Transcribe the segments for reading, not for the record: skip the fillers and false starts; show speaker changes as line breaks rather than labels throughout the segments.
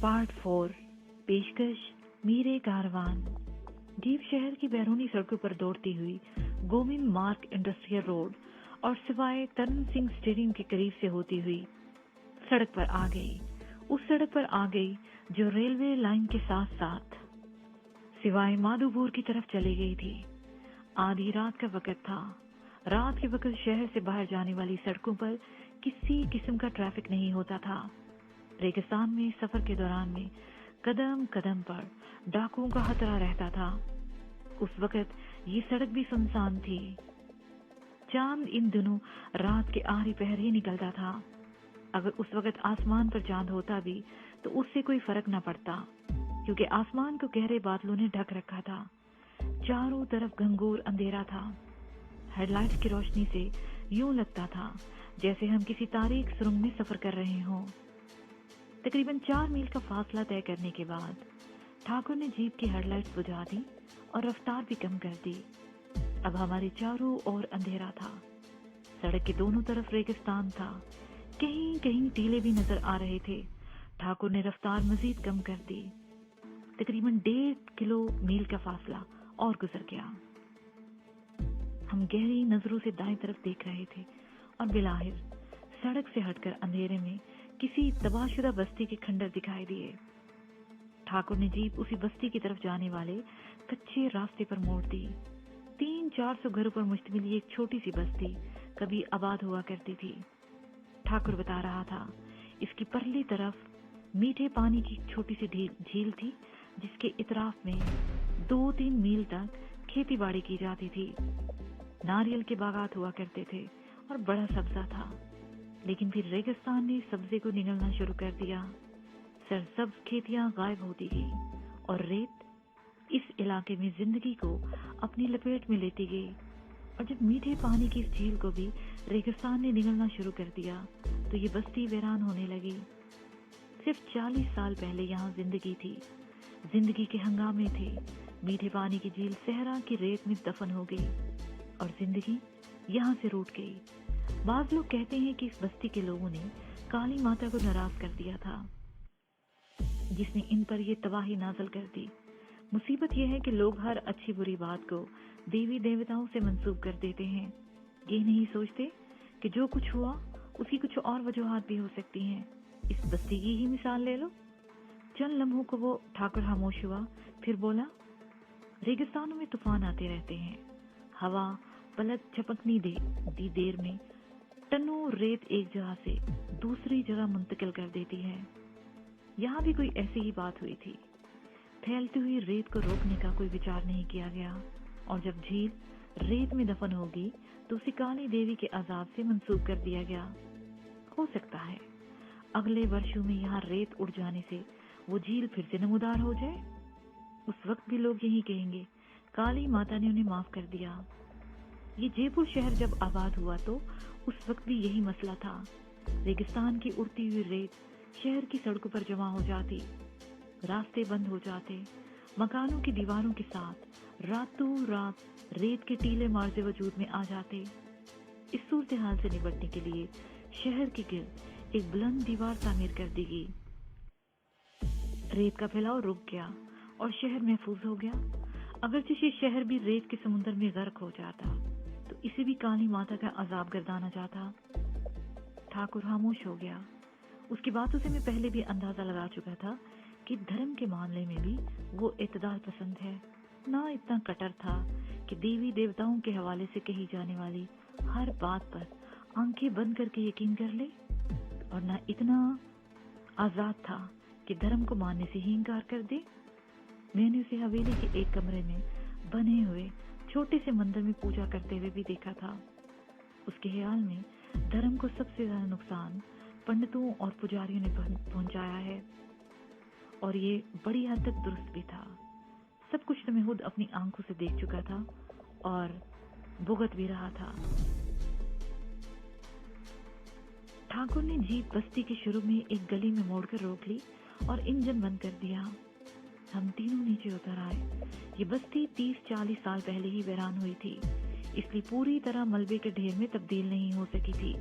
Part 4 पेशकश मीरे Karwan. Deep शहर की बैरूनी सड़कों पर दौड़ती हुई गोविंद मार्ग इंडस्ट्रियल रोड और सिवाय तरण सिंह स्टेडियम के करीब से होती हुई सड़क पर आ गई। उस सड़क पर आ गई जो रेलवे लाइन के साथ साथ सिवाय माधोपुर की तरफ चली गई थी। आधी रात का वक्त था। रात के वक्त शहर से बाहर जाने वाली सड़कों पर किसी किस्म का ट्रैफिक नहीं होता था। रेगिस्तान में सफर के दौरान में कदम कदम पर डाकुओं का खतरा रहता था। उस वक्त ये सड़क भी सुनसान थी। चांद इन दिनों रात के आखिरी पहर ही निकलता था। अगर उस वक्त आसमान पर चांद होता भी तो उससे कोई फर्क न पड़ता, क्योंकि आसमान को गहरे बादलों ने ढक रखा था। चारों तरफ घंघोर अंधेरा था। हेडलाइट्स की रोशनी से यूं लगता था जैसे हम किसी तारीख सुरंग में सफर कर रहे हों। तकरीबन 4 मील का फासला तय करने के बाद ठाकुर ने जीप की हेडलाइट्स बुझा दी और रफ्तार भी कम कर दी। अब हमारे चारों ओर अंधेरा था। सड़क के दोनों तरफ रेगिस्तान था। कहीं कहीं टीले भी नजर आ रहे थे। ठाकुर ने रफ्तार मजीद कम कर दी। तकरीबन 1.5 किलोमील का फासला और गुजर गया। हम गहरी नजरों से दाएं तरफ देख रहे थे और बिलाहिर सड़क से हटकर अंधेरे में किसी तबाहशुदा बस्ती के खंडर दिखाई दिए। ठाकुर ने जीप उसी बस्ती की तरफ जाने वाले कच्चे रास्ते पर मोड़ दी। 300-400 घरों पर मुश्तमिल एक छोटी सी बस्ती कभी आबाद हुआ करती थी। ठाकुर बता रहा था, इसकी परली तरफ मीठे पानी की छोटी सी झील थी, जिसके इतराफ में 2-3 मील तक खेती बाड़ी की जाती थी। नारियल के बागात हुआ करते थे और बड़ा सब्जा था। लेकिन फिर रेगिस्तान ने सब्जे को निगलना शुरू कर दिया। सरसब्ज खेतियां गायब होती गई और रेत इस इलाके में जिंदगी को अपनी लपेट में लेती गई। और जब मीठे पानी की इस झील को भी रेगिस्तान ने निगलना शुरू कर दिया तो ये बस्ती वीरान होने लगी। सिर्फ 40 साल पहले यहाँ जिंदगी थी। जिंदगी के हंगामे थे। मीठे पानी की झील सहरा की रेत में दफन हो गई और जिंदगी यहाँ से रूठ गई। बाज लोग कहते हैं कि इस बस्ती के लोगों ने काली माता को नाराज कर दिया था, जिसने इन पर ये तबाही नाजल कर दी। मुसीबत यह है कि लोग हर अच्छी बुरी बात को देवी देवताओं से मंसूब कर देते हैं। ये नहीं सोचते कि जो कुछ हुआ उसकी कुछ और वजूहात भी हो सकती हैं। इस बस्ती की ही मिसाल ले लो। चंद लम्हों को वो ठाकुर खामोश हुआ, फिर बोला, रेगिस्तानों में तूफान आते रहते हैं। हवा पलक झपकनी दी देर में टनों रेत एक जगह से दूसरी जगह मुंतकिल कर देती है। यहाँ भी कोई ऐसी ही बात हुई थी। फैलती हुई रेत को रोकने का कोई विचार नहीं किया गया और जब झील रेत में दफन होगी तो उसे काली देवी के अजाब से मंसूब कर दिया गया। हो सकता है अगले वर्षों में यहाँ रेत उड़ जाने से वो झील फिर से नमूदार हो जाए। उस वक्त भी लोग यही कहेंगे, काली माता ने उन्हें माफ कर दिया। ये जयपुर शहर जब आबाद हुआ तो उस वक्त भी यही मसला था। रेगिस्तान की उड़ती हुई रेत शहर की सड़कों पर जमा हो जाती, रास्ते बंद हो जाते, मकानों की दीवारों के साथ रातों रात रेत के टीले मार्जे वजूद में आ जाते। इस सूरत हाल से निपटने के लिए शहर के गिर्द एक बुलंद दीवार तामीर कर दी गई। रेत का फैलाव रुक गया और शहर महफूज हो गया। अगरचे ये शहर भी रेत के समुद्र में गर्क हो जाता तो इसे भी काली माता का अजाब गर्दाना जाता। ठाकुर खामोश हो गया। उसकी बातों से मैं पहले भी अंदाजा लगा चुका था कि धर्म के मामले में भी वो इत्तेदाल पसंद है। ना इतना कट्टर था कि देवी देवताओं के हवाले से कही जाने वाली हर बात पर आंखें बंद करके यकीन कर ले, और ना इतना आजाद था कि धर्म को मानने से ही इनकार कर दे। मैंने उसे हवेली के एक कमरे में बने हुए छोटे से मंदिर में पूजा करते हुए भी देखा था। उसके ख्याल में धर्म को सबसे ज्यादा नुकसान पंडितों और पुजारियों ने पहुंचाया है, और ये बड़ी हद तक दुरुस्त भी था। सब कुछ तो मैं खुद अपनी आंखों से देख चुका था और भुगत भी रहा था। ठाकुर ने जीप बस्ती के शुरू में एक गली में मोड़कर रोक ली और इंजन बंद कर दिया। हम तीनों नीचे उतर आए। ये बस्ती 30-40 साल पहले ही वीरान हुई थी, इसलिए पूरी तरह मलबे के ढेर में तब्दील नहीं हो सकी थी।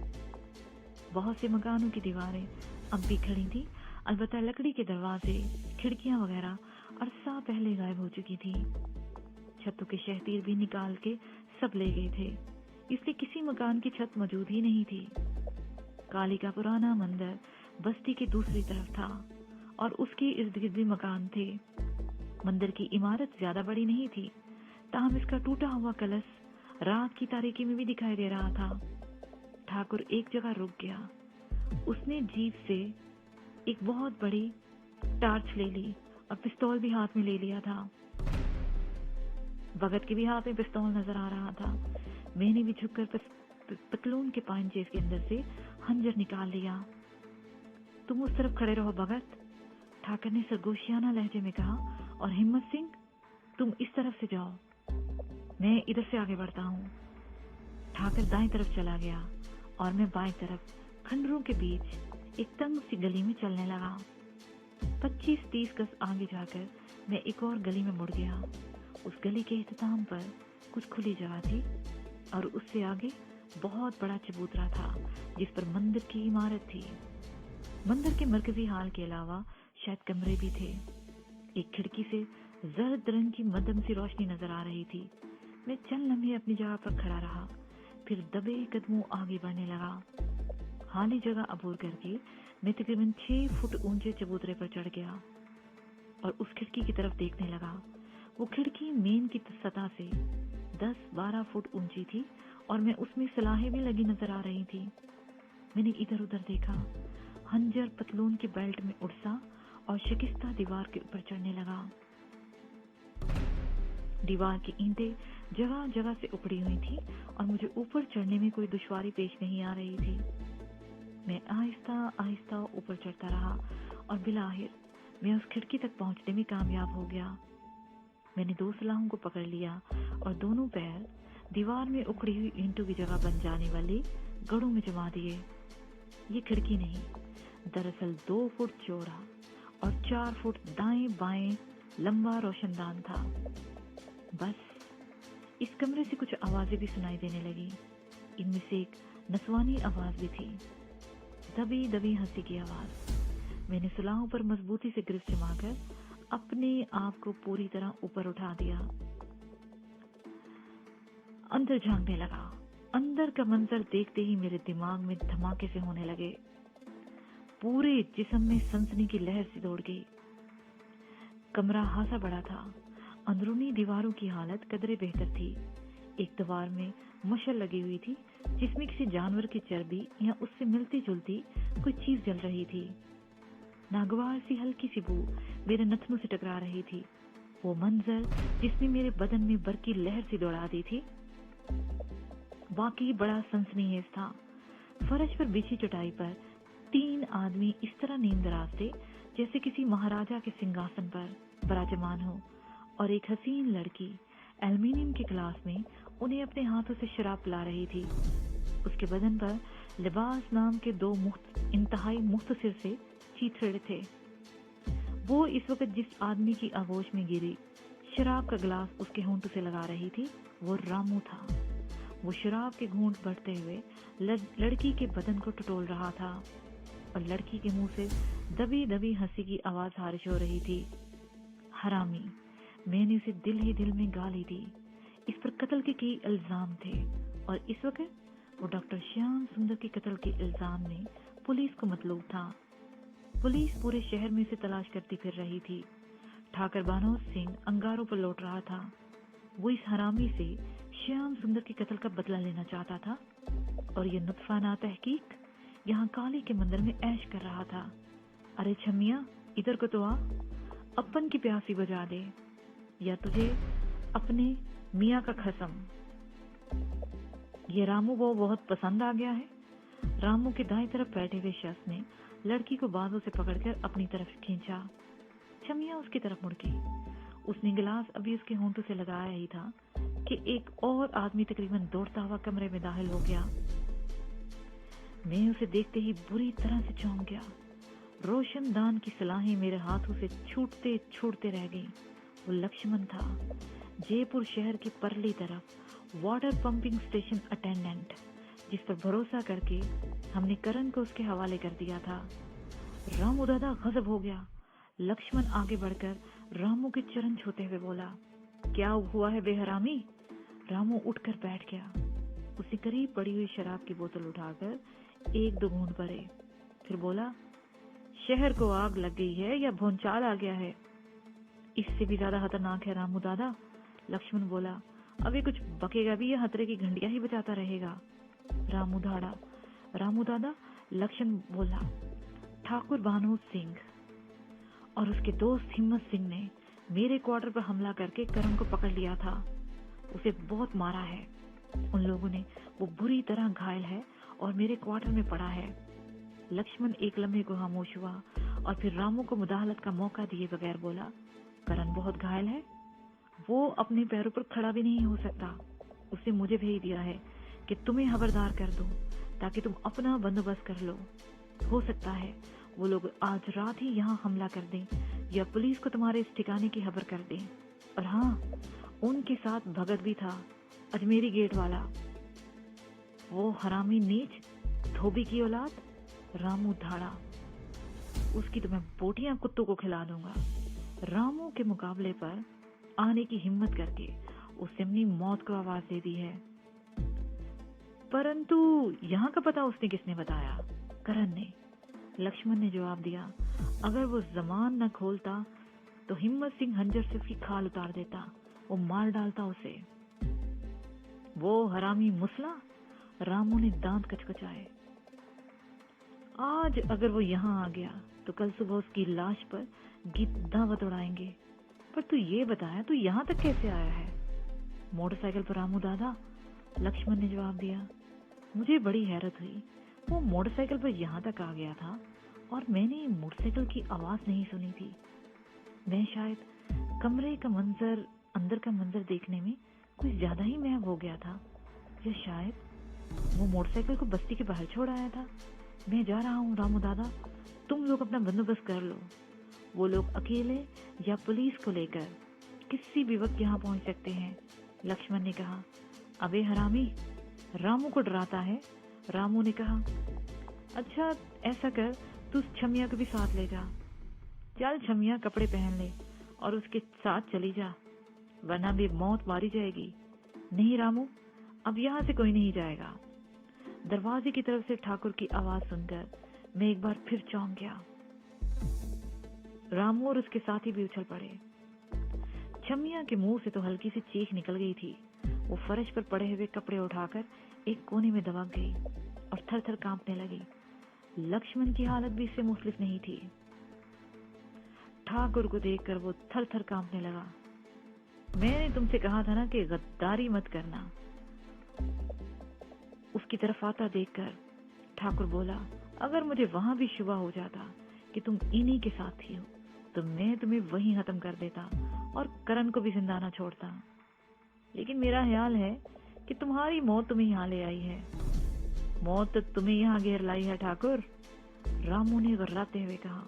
बहुत से मकानों की दीवारें अब भी खड़ी थी, अलबत्ता लकड़ी के दरवाजे, खिड़कियां वगैरह अरसा पहले गायब हो चुकी थी। छतों के शहतीर भी निकाल के सब ले गए थे, इसलिए किसी मकान की छत मौजूद ही नहीं थी। काली का पुराना मंदिर बस्ती की दूसरी तरफ था और उसके इर्द गिर्द भी मकान थे। मंदिर की इमारत ज्यादा बड़ी नहीं थी, ताहम इसका टूटा हुआ कलश रात की तारीकी में भी दिखाई दे रहा था। ठाकुर एक जगह रुक गया। उसने जीप से एक बहुत बड़ी टार्च ले ली और पिस्तौल भी हाथ में ले लिया था। भगत के भी हाथ में पिस्तौल नजर आ रहा था। मैंने भी झुककर पतलून के पांजेब के अंदर से खंजर निकाल लिया। तुम उस तरफ खड़े रहो भगत, ठाकर ने सरगोशियाना लहजे में कहा, और हिम्मत सिंह तुम इस तरफ से जाओ, मैं इधर से आगे बढ़ता हूँ। ठाकर दाएं तरफ चला गया और मैं बाएं तरफ खंडरों के बीच एक तंग सी गली में चलने लगा। 25-30 गज आगे जाकर मैं एक और गली में मुड़ गया। उस गली के इख्तिताम पर कुछ खुली जगह थी और उससे आगे बहुत बड़ा चबूतरा था जिस पर मंदिर की इमारत थी। मंदिर के मरकजी हाल के अलावा शायद कमरे भी थे। एक खिड़की से जर्द रंग की मध्यम सी रोशनी नजर आ रही थी। मैं चंद लम्हे अपनी जगह पर खड़ा रहा, फिर दबे कदमों आगे बढ़ने लगा। खाली जगह अबूर करके मैं तकरीबन 6 फुट ऊंचे चबूतरे पर चढ़ गया और उस खिड़की की तरफ देखने लगा। वो खिड़की मेन की सतह से 10-12 फुट ऊंची थी और मैं उसमें सलाहें भी लगी नजर आ रही थी। मैंने इधर उधर देखा। खंजर पतलून के बेल्ट में उड़सा और शिकस्ता दीवार के ऊपर चढ़ने लगा। दीवार की ईंटें जगह जगह से उखड़ी हुई थी और मुझे ऊपर चढ़ने में कोई दुश्वारी पेश नहीं आ रही थी। मैं आहिस्ता आहिस्ता ऊपर चढ़ता रहा और बिलाहिर मैं उस खिड़की तक पहुंचने में कामयाब हो गया। मैंने 2 सलाहों को पकड़ लिया और दोनों पैर दीवार में उखड़ी हुई ईंटों की जगह बन जाने वाले गड़ों में जमा दिए। ये खिड़की नहीं, दरअसल 2 फुट चौड़ा और 4 फुट दाएं बाएं लंबा रोशनदान था। बस इस कमरे से कुछ आवाजें भी सुनाई देने लगी। इनमें से एक नस्वानी आवाज भी थी, दबी दबी हंसी की आवाज। मैंने सलाहों पर मजबूती से गिरफ्त जमाकर अपने आप को पूरी तरह ऊपर उठा दिया। अंदर झांकने लगा। अंदर का मंजर देखते ही मेरे दिमाग में धमाके से होने लगे। पूरे जिस्म में सनसनी की लहर सी दौड़ गई। कमरा खासा बड़ा था। अंदरूनी दीवारों की हालत कदरे बेहतर थी। एक दीवार में मशल लगी हुई थी जिसमें किसी जानवर की चर्बी या उससे मिलती जुलती कोई चीज जल रही थी। नागवार सी हल्की सी बू मेरे नथनों से टकरा रही थी। वो मंजर जिसने मेरे बदन में बरकी लहर सी दौड़ा दी थी वाकई बड़ा सनसनीखेज था। फर्श पर बिछी चटाई पर 3 आदमी इस तरह नींदराज थे जैसे किसी महाराजा के सिंहासन पर विराजमान हो, और एक हसीन लड़की एल्युमिनियम के गिलास में उन्हें अपने हाथों से शराब पिला रही थी। उसके बदन पर लिबास नाम के 2 इंतहाई मुख्तसर से चीथड़े थे। वो इस वक्त जिस आदमी की आगोश में गिरी शराब का गिलास उसके होंठों से लगा रही थी वो रामू था। वो शराब के घूंट बढ़ते हुए लड़की के बदन को टटोल रहा था और लड़की के मुंह से दबी दबी हंसी की आवाज हारिश हो रही थी। हरामी, मैंने उसे दिल ही दिल में गाली दी। इस पर कत्ल के कई इल्जाम थे और इस वक्त वो डॉक्टर श्याम सुंदर के कत्ल के इल्जाम में पुलिस को मतलूब था। पुलिस पूरे शहर में से तलाश करती फिर रही थी। ठाकर बानोद सिंह अंगारों पर लौट रहा था। वो इस हरामी से श्याम सुंदर के कत्ल का बदला लेना चाहता था और ये नुत्फाना तहकीक यहाँ काली के मंदिर में ऐश कर रहा था। अरे छमिया, इधर को तो आ, अपन की प्यासी बुझा दे, या तुझे अपने मियाँ का कसम। ये रामू वो बहुत पसंद आ गया है। रामू के दाएं तरफ बैठे हुए शख्स ने लड़की को बाजू से पकड़कर अपनी तरफ खींचा। छमिया उसकी तरफ मुड़ गई। उसने गिलास अभी उसके होंठों से लगाया ही था कि एक और आदमी तकरीबन दौड़ता हुआ कमरे में दाखिल हो गया। मैं उसे देखते ही बुरी तरह से चौंक गया। रोशनदान की सलाहें मेरे हाथों से छूटते छूटते रह गईं। वो लक्ष्मण था, जयपुर शहर की परली तरफ वाटर पंपिंग स्टेशन अटेंडेंट, जिस पर भरोसा करके हमने करण को उसके हवाले कर दिया था। रामू दादा गजब हो गया। लक्ष्मण आगे बढ़कर रामू के चरण छूते हुए बोला, क्या हुआ है बेहरामी? रामू उठकर बैठ गया। उसने करीब पड़ी हुई शराब की बोतल उठाकर एक दो घूंट भरे, फिर बोला, शहर को आग लग गई है या भूचाल आ गया है? इससे भी ज्यादा खतरनाक है रामू दादा। लक्ष्मण बोला, अभी कुछ बकेगा भी या खतरे की घंटियां ही बजाता रहेगा? रामू धाड़ा। रामू दादा, लक्ष्मण बोला, ठाकुर भानु सिंह और उसके दोस्त हिम्मत सिंह ने मेरे क्वार्टर पर हमला करके करण को पकड़ लिया था। उसे बहुत मारा है। उन लोगों ने वो बुरी तरह घायल है और मेरे क्वार्टर में पड़ा है। लक्ष्मण एक लम्हे को खामोश हुआ और फिर रामू को मुदाहलत का मौका दिए बगैर बोला, करण बहुत घायल है, वो अपने पैरों पर खड़ा भी नहीं हो सकता। उसने मुझे भेज दिया है कि तुम्हें खबरदार कर दूं ताकि तुम अपना बंदोबस्त कर लो। हो सकता है वो लोग आज रात ही यहाँ हमला कर दें या पुलिस को तुम्हारे इस ठिकाने की खबर कर दें। और हाँ, उनके साथ भगत भी था, अजमेरी गेट वाला, वो हरामी नीच धोबी की औलाद। रामू धाड़ा। उसकी तो मैं बोटियां कुत्तों को खिला दूंगा। रामू के मुकाबले पर आने की हिम्मत करके उसने अपनी मौत को आवाज दे दी है। परंतु यहाँ का पता उसने किसने बताया? करण ने। लक्ष्मण ने जवाब दिया, अगर वो जबान न खोलता तो हिम्मत सिंह हंजर से उसकी खाल उतार देता, वो मार डालता उसे। वो हरामी मुसला। रामू ने दांत कचकचाए। आज अगर वो यहाँ आ गया तो कल सुबह उसकी लाश पर गिद्धावत उड़ाएंगे। पर तू ये बताया, तू यहाँ तक कैसे आया है? मोटरसाइकिल पर रामू दादा। लक्ष्मण ने जवाब दिया। मुझे बड़ी हैरत हुई, वो मोटरसाइकिल पर यहाँ तक आ गया था और मैंने मोटरसाइकिल की आवाज नहीं सुनी थी। मैं शायद कमरे का मंजर, अंदर का मंजर देखने में कुछ ज्यादा ही महव हो गया था, या शायद वो मोटरसाइकिल को बस्ती के बाहर छोड़ आया था। मैं जा रहा हूँ रामू दादा, तुम लोग अपना बंदोबस्त कर लो। वो लोग अकेले या पुलिस को लेकर किसी भी वक्त यहाँ पहुंच सकते हैं। लक्ष्मण ने कहा। अबे हरामी, रामू को डराता है। रामू ने कहा, अच्छा ऐसा कर, तू छमिया को भी साथ ले जा। चल छमिया कपड़े पहन ले और उसके साथ चली जा, वरना भी मौत मारी जाएगी। नहीं रामू, अब यहाँ से कोई नहीं जाएगा। दरवाजे की तरफ से ठाकुर की आवाज सुनकर मैं एक बार फिर चौंक गया। रामू और उसके साथी भी उछल पड़े। छमिया के मुंह से तो हल्की सी चीख निकल गई थी। वो फर्श पर पड़े हुए कपड़े उठाकर एक कोने में दबक गई और थर थर कांपने लगी। लक्ष्मण की हालत भी इससे मुख्तलिफ नहीं थी। ठाकुर को देखकर वो थर थर कांपने लगा। मैंने तुमसे कहा था ना कि गद्दारी मत करना। उसकी तरफ आता देखकर ठाकुर बोला, अगर मुझे वहां भी शुबा हो जाता कि तुम इन्हीं के साथ ही हो तो मैं तुम्हें वहीं खत्म कर देता और करण को भी जिंदा न छोड़ता। लेकिन मेरा ख्याल है कि तुम्हारी मौत तुम्हें यहाँ ले आई है। मौत तो तुम्हें यहाँ घेर लाई है ठाकुर। रामू ने गर्राते हुए कहा।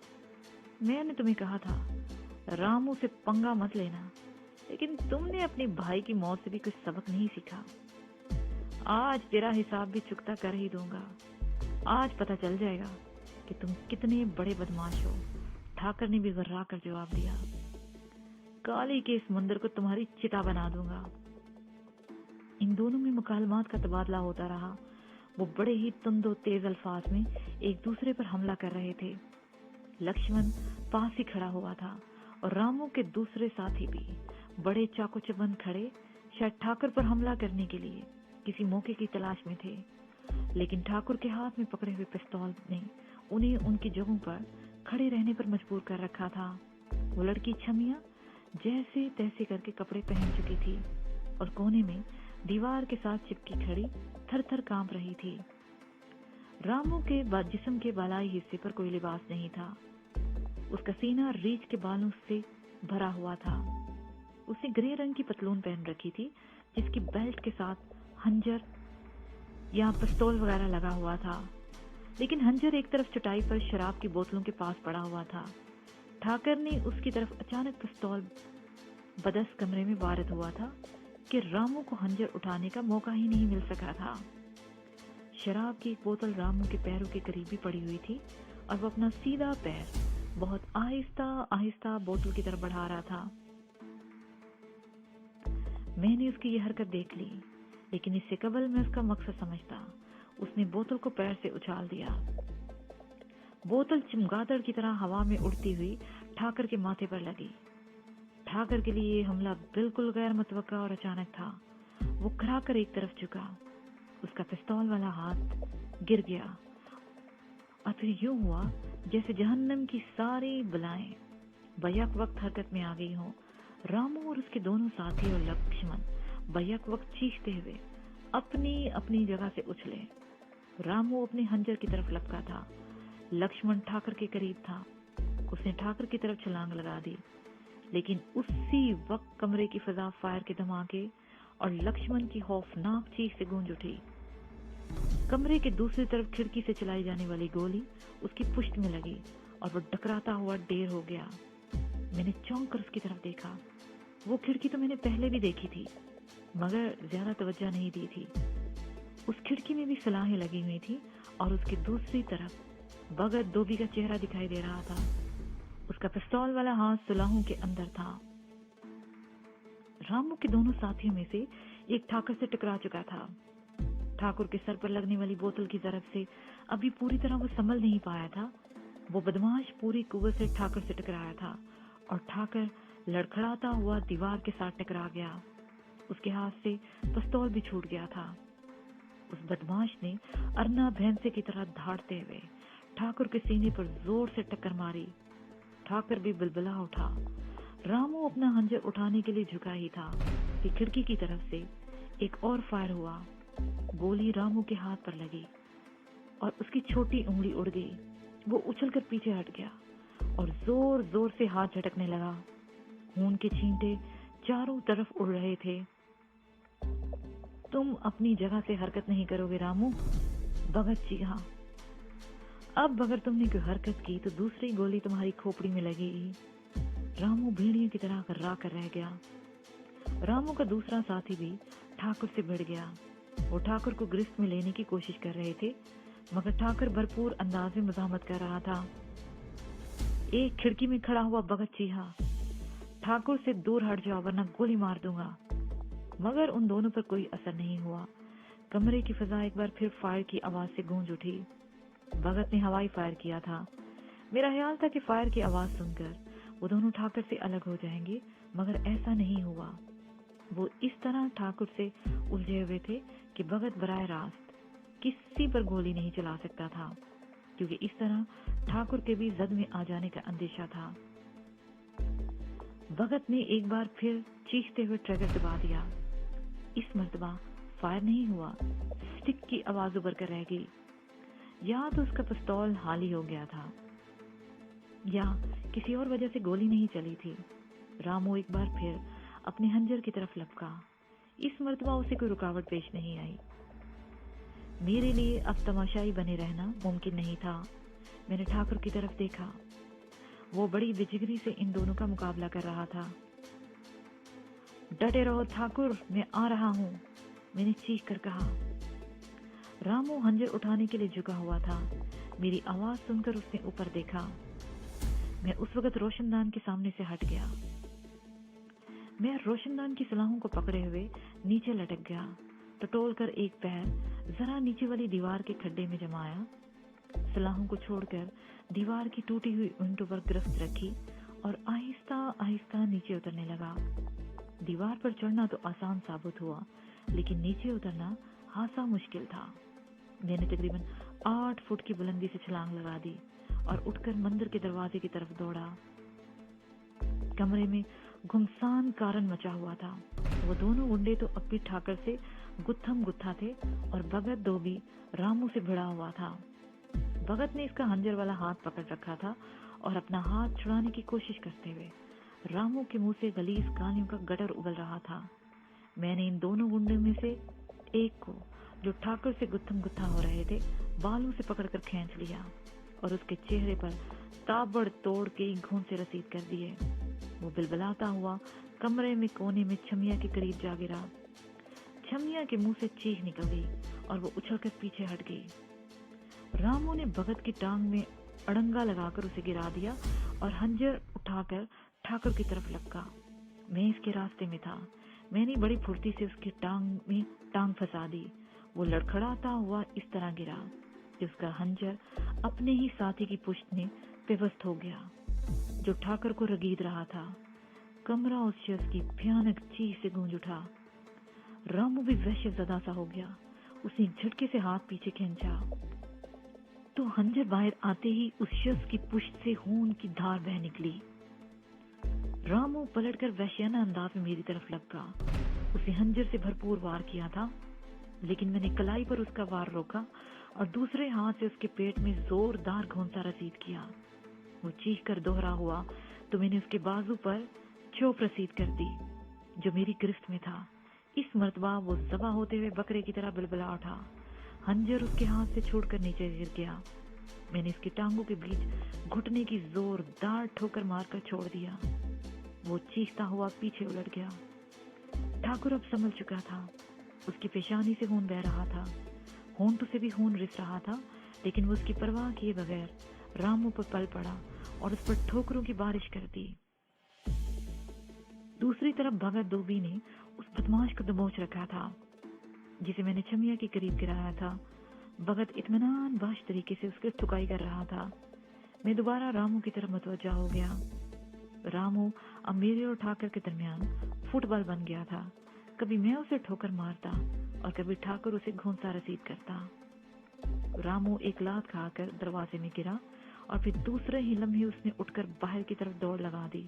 मैंने तुम्हें कहा था रामू से पंगा मत लेना, लेकिन तुमने अपने भाई की मौत से भी कुछ सबक नहीं सीखा। आज तेरा हिसाब भी चुकता कर ही दूंगा। आज पता चल जाएगा कि तुम कितने बड़े बदमाश हो। ठाकर ने भी गर्रा कर जवाब दिया। काली के इस मंदिर को तुम्हारी चिता बना दूंगा। इन दोनों में मुकालमात का तबादला होता रहा। वो बड़े ही तंदो तेज अल्फाज में एक दूसरे पर हमला कर रहे थे। लक्ष्मण पास ही खड़ा हुआ था और रामू के दूसरे साथी भी बड़े चाकू चबंद खड़े, शायद ठाकुर पर हमला करने के लिए किसी मौके की तलाश में थे। लेकिन ठाकुर के हाथ में पकड़े हुए पिस्तौल ने उन्हें उनकी जगहों पर खड़े रहने पर मजबूर कर रखा था। वो लड़की छमिया जैसे तैसे करके कपड़े पहन चुकी थी और कोने में दीवार के साथ चिपकी खड़ी थर थर कांप रही थी। रामू के जिस्म के बालाई हिस्से पर कोई लिबास नहीं था। उसका सीना रीछ के बालों से भरा हुआ था। उसने ग्रे रंग की पतलून पहन रखी थी जिसकी बेल्ट के साथ हंजर या पिस्तौल वगैरह लगा हुआ था। लेकिन हंजर एक तरफ चटाई पर शराब की बोतलों के पास पड़ा हुआ था। ठाकर ने उसकी तरफ अचानक पिस्तौल बदस कमरे में वारिद हुआ था कि रामू को हंजर उठाने का मौका ही नहीं मिल सका था। शराब की एक बोतल रामू के पैरों के करीब ही पड़ी हुई थी और वो अपना सीधा पैर बहुत आहिस्ता आहिस्ता बोतल की तरफ बढ़ा रहा था। मैंने उसकी यह हरकत देख ली, लेकिन इससे कबल मैं उसका मकसद समझता। उसने बोतल को पैर से उछाल दिया। बोतल चमगादड़ की तरह हवा में उड़ती हुई ठाकर के माथे पर लगी। ठाकर के लिए यह हमला बिल्कुल गैर मुतवक्का और अचानक था। वो खड़ाकर एक तरफ झुका, उसका पिस्तौल वाला हाथ गिर गया और फिर यूं हुआ जैसे जहन्नम की सारी बलाएं बैक वक्त हरकत में आ गई हों। रामू और उसके दोनों साथी और लक्ष्मण बैक वक्त चीखते हुए अपनी अपनी जगह से उछले। रामू अपने हंजर की तरफ लपका था। लक्ष्मण ठाकर के करीब था। उसने ठाकर की तरफ छलांग लगा दी, लेकिन उसी वक्त कमरे की फिजा फायर के धमाके और लक्ष्मण की खौफनाक चीख से गूंज उठी। कमरे के दूसरी तरफ खिड़की से चलाई जाने वाली गोली उसकी पुश्त में लगी और वो टकराता हुआ ढेर हो गया। मैंने चौंक कर उसकी तरफ देखा। वो खिड़की तो मैंने पहले भी देखी थी, मगर ज्यादा तवज्जो नहीं दी थी। उस खिड़की में भी सलाहें लगी हुई थी और उसकी दूसरी तरफ भगत धोबी का चेहरा दिखाई दे रहा था। उसका पिस्तौल वाला हाथ सुलाहों के अंदर था। रामू के दोनों साथियों में से एक ठाकर से टकरा चुका था। ठाकुर के सर पर लगने वाली बोतल की तरफ से अभी पूरी तरह वो संभल नहीं पाया था। वो बदमाश पूरी कुव्वत से ठाकर से टकराया था और ठाकर लड़खड़ाता हुआ दीवार के साथ टकरा गया। उसके हाथ से पिस्तौल भी छूट गया था। उस बदमाश ने अरना भैंसे की तरह धाड़ते हुए ठाकुर के सीने पर जोर से टक्कर मारी। ठाकर भी बिलबिला उठा। रामू अपना हंजर उठाने के लिए झुका ही था कि खिड़की की तरफ से एक और फायर हुआ। गोली रामू के हाथ पर लगी और उसकी छोटी उंगली उड़ गई। वो उछलकर पीछे हट गया और जोर जोर से हाथ झटकने लगा। खून के छींटे चारों तरफ उड़ रहे थे। तुम अपनी जगह से हरकत नहीं करोगे रामू, भगत जी। हाँ, अब अगर तुमने कोई हरकत की तो दूसरी गोली तुम्हारी खोपड़ी में लगेगी। रामू भेड़िए की तरह कर्रा कर रह गया। रामू का दूसरा साथी भी ठाकुर से भिड़ गया। वो ठाकुर को गिरफ्त में लेने की कोशिश कर रहे थे, मगर ठाकुर भरपूर अंदाज में मजामत कर रहा था। एक खिड़की में खड़ा हुआ भगत चीहा, ठाकुर से दूर हट जाओ वरना गोली मार दूंगा। मगर उन दोनों पर कोई असर नहीं हुआ। कमरे की फिजा एक बार फिर फायर की आवाज से गूंज उठी। भगत ने हवाई फायर किया था। मेरा ख्याल था कि फायर की आवाज सुनकर वो दोनों ठाकुर से अलग हो जाएंगे, मगर ऐसा नहीं हुआ। वो इस तरह ठाकुर से उलझे हुए थे कि भगत बराह रास्त किसी पर गोली नहीं चला सकता था, क्योंकि इस तरह ठाकुर के भी जद में आ जाने का अंदेशा था। भगत ने एक बार फिर चीखते हुए ट्रिगर दबा दिया। इस मर्तबा फायर नहीं हुआ, स्टिक की आवाज उभर कर रह गई। या तो उसका पिस्तौल हाली हो गया था या किसी और वजह से गोली नहीं चली थी। रामू एक बार फिर अपने हंजर की तरफ लपका। इस मर्तबा उसे कोई रुकावट पेश नहीं आई। मेरे लिए अब तमाशाई बने रहना मुमकिन नहीं था। मैंने ठाकुर की तरफ देखा। वो बड़ी बेजिगरी से इन दोनों का मुकाबला कर रहा था। डटे रहो ठाकुर, मैं आ रहा हूं, मैंने चीख कर कहा। रामू हंजर उठाने के लिए झुका हुआ था। मेरी आवाज सुनकर उसने ऊपर देखा। मैं उस वक्त रोशनदान के सामने से हट गया। मैं रोशनदान की सलाहों को पकड़े हुए नीचे लटक गया। टटोल कर एक पैर जरा नीचे वाली दीवार के खड्डे में जमाया। सलाहों को छोड़कर दीवार की टूटी हुई ईंटों पर गिरफ्त रखी और आहिस्ता आहिस्ता नीचे उतरने लगा। दीवार पर चढ़ना तो आसान साबित हुआ, लेकिन नीचे उतरना खासा मुश्किल था। मैंने तकरीबन 8 फुट की बुलंदी से छलांग लगा दी और उठकर मंदिर के दरवाजे की तरफ दौड़ा। कमरे में घुमसान कारण मचा हुआ था। वो दोनों गुंडे तो अब भी ठाकर से गुत्थम गुत्था थे और भगत धोबी रामू से भिड़ा हुआ था। भगत ने इसका हंजर वाला हाथ पकड़ रखा था और अपना हाथ छुड़ाने की कोशिश करते हुए रामू के मुंह से गलीज गालियों का गटर उगल रहा था। मैंने इन दोनों गुंडों में से एक को जो ठाकुर से गुत्थम गुत्था हो रहे थे, बालों से पकड़कर खींच लिया और उसके चेहरे पर ताबड़तोड़ के घूंसे रसीद कर दिए। वो बिलबिलाता हुआ कमरे में कोने में छमिया के करीब जा गिरा। छमिया के मुंह से चीख निकल गई और वो उछलकर पीछे हट गई। रामू ने भगत की टांग में अड़ंगा लगाकर उसे गिरा दिया और हंजर उठाकर ठाकुर की तरफ लपका। मैं इसके रास्ते में था। मैंने बड़ी फुर्ती से उसकी टांग में टांग फंसा दी। वो लड़खड़ाता हुआ इस तरह गिरा कि उसका हंजर अपने ही साथी की पुष्ट में पेवस्त हो गया, जो ठाकुर को रगीद रहा था। कमरा उस शख्स की भयानक चीख से गूंज उठा। रामू भी वहशतज़दा सा हो गया। उसने झटके से हाथ पीछे खींचा तो हंजर बाहर आते ही उस शख्स की पुष्ट से खून की धार बह निकली। रामू पलटकर वहशियाना अंदाज में मेरी तरफ लपका। उसने हंजर से भरपूर वार किया था, लेकिन मैंने कलाई पर उसका वार रोका और दूसरे हाथ से उसके पेट में जोरदार घूंसा रसीद किया। वो चीख कर दोहरा हुआ तो मैंने उसके बाजू पर चोप रसीद कर दी, जो मेरी गिरफ्त में था। इस मर्तबा वो ज़बा होते हुए बकरे की तरह बिलबिला उठा। हंजर उसके हाथ से छूटकर नीचे गिर गया। मैंने इसकी टांगों के बीच घुटने की जोरदार ठोकर मारकर छोड़ दिया। वो चीखता हुआ पीछे उलट गया। ठाकुर अब संभल चुका था। उसकी पेशानी से खून बह रहा था। होंठों से भी खून रिस रहा था, लेकिन वो उसकी परवाह किए बगैर रामू पर पल पड़ा और उस पर ठोकरों की बारिश कर दी। दूसरी तरफ भगत धोबी ने उस बदमाश को दबोच रखा था, जिसे मैंने छमिया के करीब गिराया था। भगत इत्मीनान बख्श तरीके से उसकी ठुकाई कर रहा था। मैं दोबारा रामू की तरफ मुतवज्जा हो गया। रामू अब मेरे और ठाकुर के दरमियान फुटबॉल बन गया था। कभी मैं उसे ठोकर मारता और कभी ठाकुर उसे घूंसा रसीद करता। रामू एक लात खाकर दरवाजे में गिरा और फिर दूसरे ही लम्हे उसने उठकर बाहर की तरफ दौड़ लगा दी।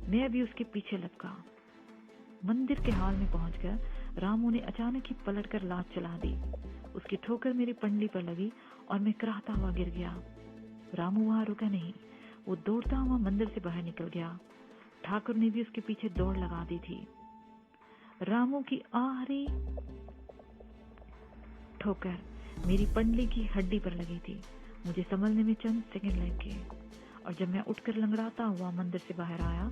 मैं भी उसके पीछे लपका। मंदिर के हाल में पहुंचकर रामू ने अचानक ही पलटकर लात चला दी। उसकी ठोकर मेरी पंडली पर लगी और मैं कराहता हुआ गिर गया। रामू वहां रुका नहीं। वो दौड़ता हुआ मंदिर से बाहर निकल गया। ठाकुर ने भी उसके पीछे दौड़ लगा दी थी। रामू की आखिरी ठोकर मेरी पंडली की हड्डी पर लगी थी। मुझे संभलने में चंद सेकंड लग गए और जब मैं उठकर लंगड़ाता हुआ मंदिर से बाहर आया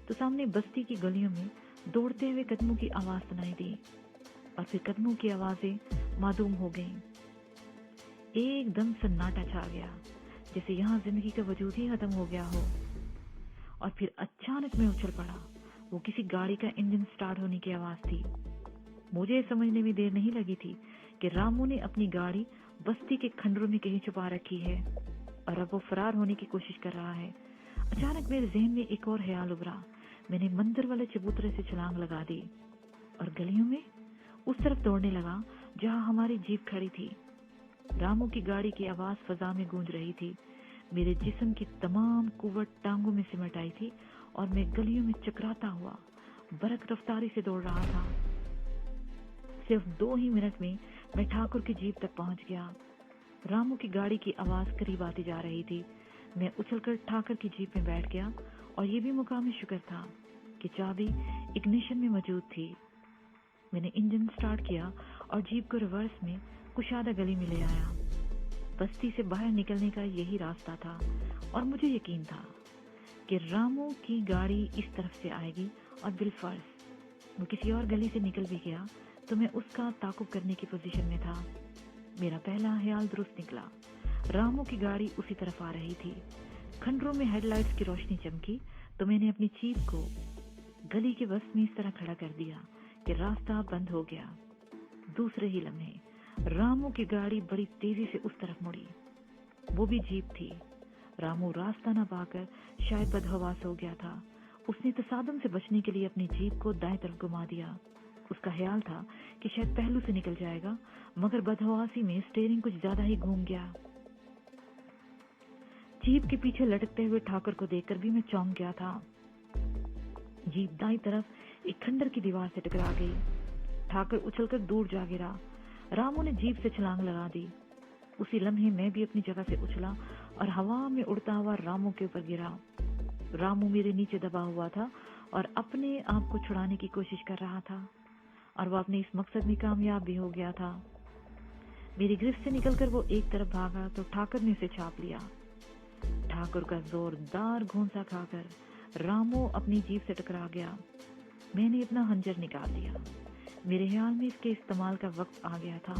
तो सामने बस्ती की गलियों में दौड़ते हुए कदमों की आवाज सुनाई दी और फिर कदमों की आवाजें मासूम हो गईं। एकदम सन्नाटा छा गया, जैसे यहाँ जिंदगी का वजूद ही खत्म हो गया हो। और फिर अचानक मैं उछल पड़ा। वो किसी गाड़ी का इंजन स्टार्ट होने की आवाज थी। मुझे समझने में देर नहीं लगी थी कि रामू ने अपनी गाड़ी बस्ती के खंडरों में कहीं छुपा रखी है और अब वो फरार होने की कोशिश कर रहा है। अचानक मेरे जहन में एक और ख्याल उभरा। मैंने मंदिर वाले चबूतरे से छलांग लगा दी और गलियों में उस तरफ दौड़ने लगा जहां हमारी जीप खड़ी थी। रामू की गाड़ी की आवाज फजा में गूंज रही थी। मेरे जिस्म की तमाम कुव्वत टांगों में सिमट आई थी और मैं गलियों में चकराता हुआ बरक रफ्तारी से दौड़ रहा था। सिर्फ 2 ही मिनट में मैं ठाकुर की जीप तक पहुंच गया। रामू की गाड़ी की आवाज करीब आती जा रही थी। मैं उछलकर ठाकुर की जीप में बैठ गया और ये भी मुकामी शुक्र था कि चाबी इग्निशन में मौजूद थी। मैंने इंजन स्टार्ट किया और जीप को रिवर्स में कुशादा गली में ले आया। बस्ती से बाहर निकलने का यही रास्ता था और मुझे यकीन था कि रामू की गाड़ी इस तरफ से आएगी और बिलफर्ज वो किसी और गली से निकल भी गया तो मैं उसका ताकुब करने की पोजीशन में था। मेरा पहला ख्याल दुरुस्त निकला। रामू की गाड़ी उसी तरफ आ रही थी। खंडरों में हेडलाइट्स की रोशनी चमकी तो मैंने अपनी जीप को गली के वस्त में इस तरह खड़ा कर दिया कि रास्ता बंद हो गया। दूसरे ही लम्हे रामू की गाड़ी बड़ी तेजी से उस तरफ मुड़ी। वो भी जीप थी। रामू रास्ता न पाकर शायद बदहवास हो गया था। उसने तसादम से बचने के लिए अपनी जीप को दाएं तरफ घुमा दिया। उसका ख्याल था कि शायद पहलू से निकल जाएगा, मगर बदहवासी में स्टीयरिंग कुछ ज्यादा ही घूम गया। जीप के पीछे लटकते हुए ठाकुर को देखकर भी मैं चौंक गया था। जीप दाईं तरफ एक खंडर की दीवार से टकरा गई। ठाकुर उछलकर दूर जा गिरा। रामू ने जीप से छलांग लगा दी। उसी लम्हे मैं भी अपनी जगह से उछला और हवा में उड़ता हुआ रामू के ऊपर गिरा। रामू मेरे नीचे दबा हुआ था और अपने आप को छुड़ाने की कोशिश कर रहा था और वह अपने इस मकसद में कामयाब भी हो गया था। मेरी गिरफ्त से निकलकर वो एक तरफ भागा तो ठाकुर ने उसे छाप लिया। ठाकुर का जोरदार घूंसा खाकर रामू अपनी जीभ से टकरा गया। मैंने अपना हंजर निकाल लिया। मेरे ख्याल में इसके इस्तेमाल का वक्त आ गया था।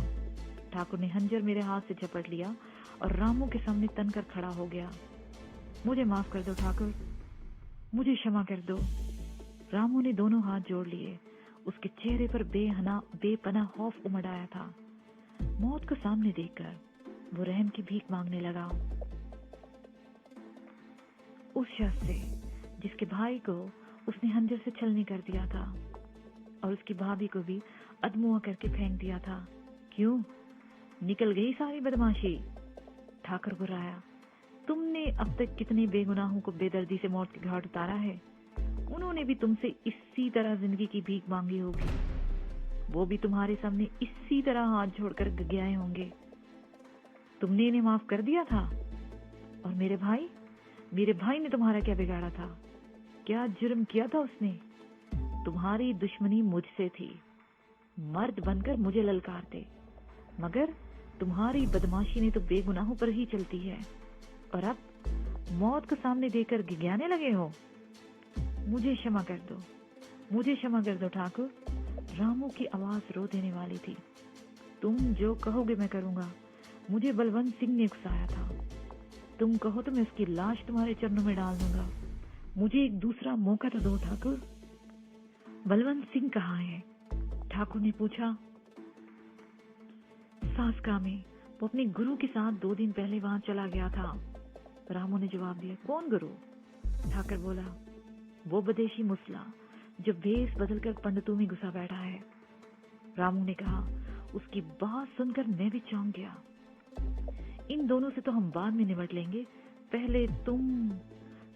ठाकुर ने हंजर मेरे हाथ से झपट लिया और रामू के सामने तनकर खड़ा हो गया। मुझे माफ कर दो ठाकुर, मुझे क्षमा कर दो। रामू ने दोनों हाथ जोड़ लिए। उसके चेहरे पर बेपनाह खौफ उमड़ आया था। मौत को सामने देखकर वो रहम की भीख मांगने लगा। उस शख्स से जिसके भाई को उसने हंजर से छलनी कर दिया था और उसकी भाभी को भी अधमुआ करके फेंक दिया था। क्यों? निकल गई सारी बदमाशी? ठाकुर गुर्राया। तुमने अब तक कितने बेगुनाहों को बेदर्दी से मौत के घाट उतारा है। उन्होंने भी तुमसे इसी तरह जिंदगी की भीख मांगी होगी। वो भी तुम्हारे सामने इसी तरह हाथ जोड़कर गगयाए होंगे। तुमने इन्हें माफ कर दिया था। और मेरे भाई ने तुम्हारा क्या बिगाड़ा था? क्या जुर्म किया था उसने? तुम्हारी दुश्मनी मुझसे थी। मर्द बनकर मुझे ललकारते, मगर तुम्हारी बदमाशी ने तो बेगुनाहों पर ही चलती है। और अब मौत को सामने देखकर गिग्याने लगे हो। मुझे क्षमा कर दो ठाकुर। रामू की आवाज रो देने वाली थी। तुम जो कहोगे मैं करूंगा। मुझे बलवंत सिंह ने उकसाया था। तुम कहो तो मैं उसकी लाश तुम्हारे चरणों में डाल दूंगा। मुझे एक दूसरा मौका तो दो ठाकुर। बलवंत सिंह कहाँ है? ठाकुर ने पूछा। सासका में। वो अपने गुरु के साथ 2 दिन पहले वहां चला गया था। रामू ने जवाब दिया। कौन गुरु? ठाकुर बोला। वो बदेशी मुसला जो भेष बदलकर पंडितों में घुसा बैठा है। रामू ने कहा। उसकी बात सुनकर मैं भी चौंक गया। इन दोनों से तो हम बाद में निपट लेंगे, पहले तुम।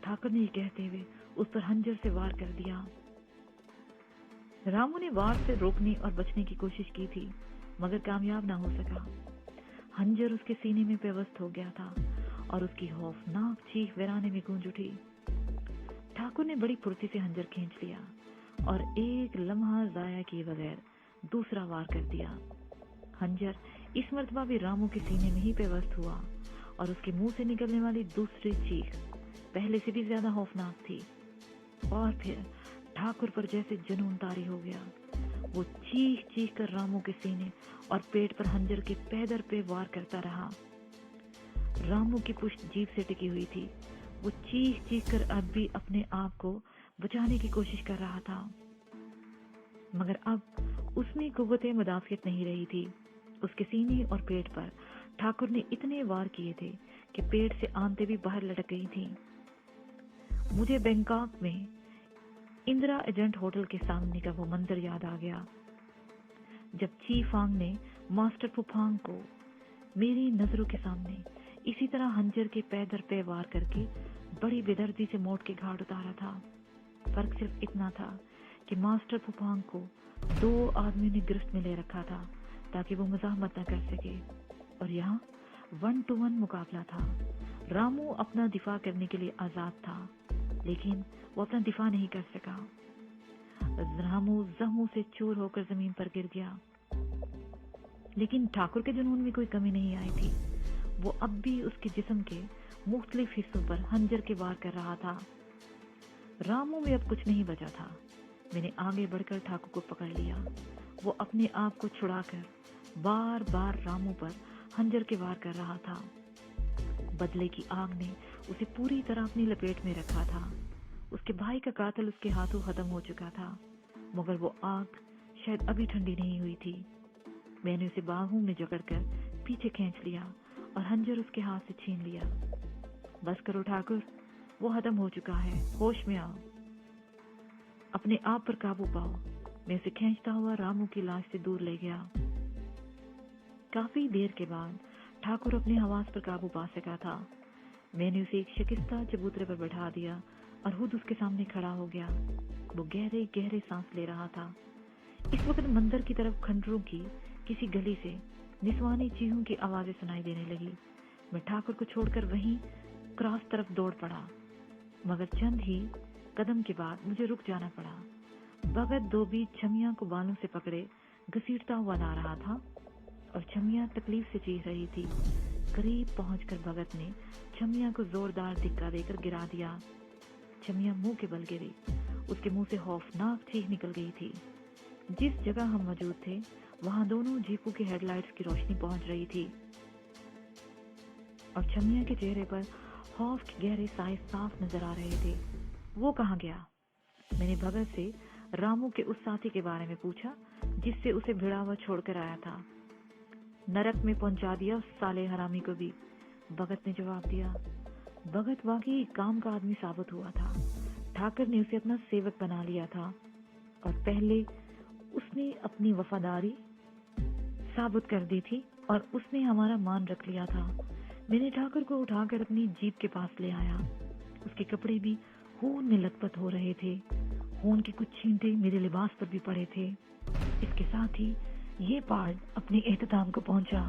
ठाकुर ने कहते हुए उस पर हंजर से वार कर दिया। रामू ने वार से रोकने और बचने की कोशिश की थी, मगर कामयाब ना हो सका। हंजर उसके सीने में पेवस्त हो गया था और उसकी खौफनाक चीख वीराने में गूंज उठी। ठाकुर ने बड़ी फुर्ती से हंजर खींच लिया और एक लम्हा जाया किए बगैर दूसरा वार कर दिया। हंजर इस मर्तबा भी रामू के सीने में ही पेवस्त हुआ और उसके मुंह से निकलने वाली दूसरी चीख पहले से भी ज्यादा खौफनाक थी। और फिर ठाकुर पर जैसे जुनून तारी हो गया। वो चीख चीख कर रामू के सीने और पेट पर हंजर के पैदर पे वार करता रहा। रामू की पुष्ट जीभ से टिकी हुई थी। वो चीख चीख कर अब भी अपने आप को बचाने की कोशिश कर रहा था, मगर अब उसमें कुव्वते मुदाफियत नहीं रही थी। उसके सीने और पेट पर ठाकुर ने इतने वार किए थे कि पेट से आंतें भी बाहर लटक गई थी। मुझे बैंकॉक में इंदिरा एजेंट होटल के सामने का वो मंजर याद आ गया, जब ची फांग ने मास्टर फुफांग को मेरी नजरों के सामने इसी तरह हंजर के पैदर पे वार करके बड़ी बेदर्दी से मौत के घाट उतारा था। फर्क सिर्फ इतना था कि मास्टर फुफांग को 2 आदमियों ने गिरफ्त में ले रखा था ताकि वो मज़ाहमत न कर सके, और यहाँ 1 to 1 मुकाबला था। रामू अपना दिफा करने के लिए आजाद था, लेकिन वो अपना दिफा नहीं कर सका। रामू जख्मों से चूर होकर जमीन पर गिर गया, लेकिन ठाकुर के जुनून में कोई कमी नहीं आई थी। वो अब भी उसके जिस्म के मुख्तलिफ हिस्सों पर हंजर के वार कर रहा था। रामू में अब कुछ नहीं बचा था। मैंने आगे बढ़कर ठाकुर को पकड़ लिया। वो अपने आप को छुड़ाकर बार बार रामू पर हंजर के वार कर रहा था। बदले की आग ने उसे पूरी तरह अपनी लपेट में रखा था। उसके भाई का कातिल उसके हाथों खत्म हो चुका था, मगर वो आग शायद अभी ठंडी नहीं हुई थी। मैंने उसे बाहों में जकड़कर पीछे खींच लिया और हंजर उसके हाथ से छीन लिया। बस करो ठाकुर, वो खत्म हो चुका है, होश में आओ, अपने आप पर काबू पाओ। मैं उसे खींचता हुआ रामू की लाश से दूर ले गया। काफी देर के बाद ठाकुर अपने हवास पर काबू पा सका था। मैंने उसे एक शिकस्ता चबूतरे पर बैठा दिया और खुद उसके सामने खड़ा हो गया। वो गहरे गहरे सांस ले रहा था। इस वक्त मंदिर की तरफ खंडरों की किसी गली से निस्वानी चीहों की आवाजें सुनाई देने लगी। मैं ठाकुर को छोड़कर वहीं क्रॉस तरफ दौड़ पड़ा, मगर चंद ही कदम के बाद मुझे रुक जाना पड़ा। भगत धोबी छमिया को बालों से पकड़े घसीटता हुआ ला रहा था और छमिया तकलीफ से चीख रही थी। करीब पहुंचकर भगत ने छमिया को जोरदार धिक्का देकर गिरा दिया। छमिया मुंह के बल गिरी। उसके मुंह से खौफनाक चीख निकल गई थी। जिस जगह हम मौजूद थे वहां दोनों जीपों की हेडलाइट्स की रोशनी पहुंच रही थी और छमिया के चेहरे पर खौफ के गहरे साए साफ नजर आ रहे थे। वो कहाँ गया? मैंने भगत से रामू के उस साथी के बारे में पूछा जिससे उसे भिड़ा हुआ छोड़कर आया था। नरक में पहुंचा दिया उस साले हरामी को भी, भगत ने जवाब दिया। भगत वाकई काम का आदमी साबित हुआ था। ठाकर ने उसे अपना सेवक बना लिया था और पहले उसने अपनी वफादारी साबित कर दी थी और उसने हमारा मान रख लिया था। मैंने ठाकर को उठाकर अपनी जीप के पास ले आया। उसके कपड़े भी खून में लथपथ हो रहे थे। खून के कुछ छींटे मेरे लिबास पर भी पड़े थे। इसके साथ ही ये पार्ट अपने एहतिताम को पहुंचा।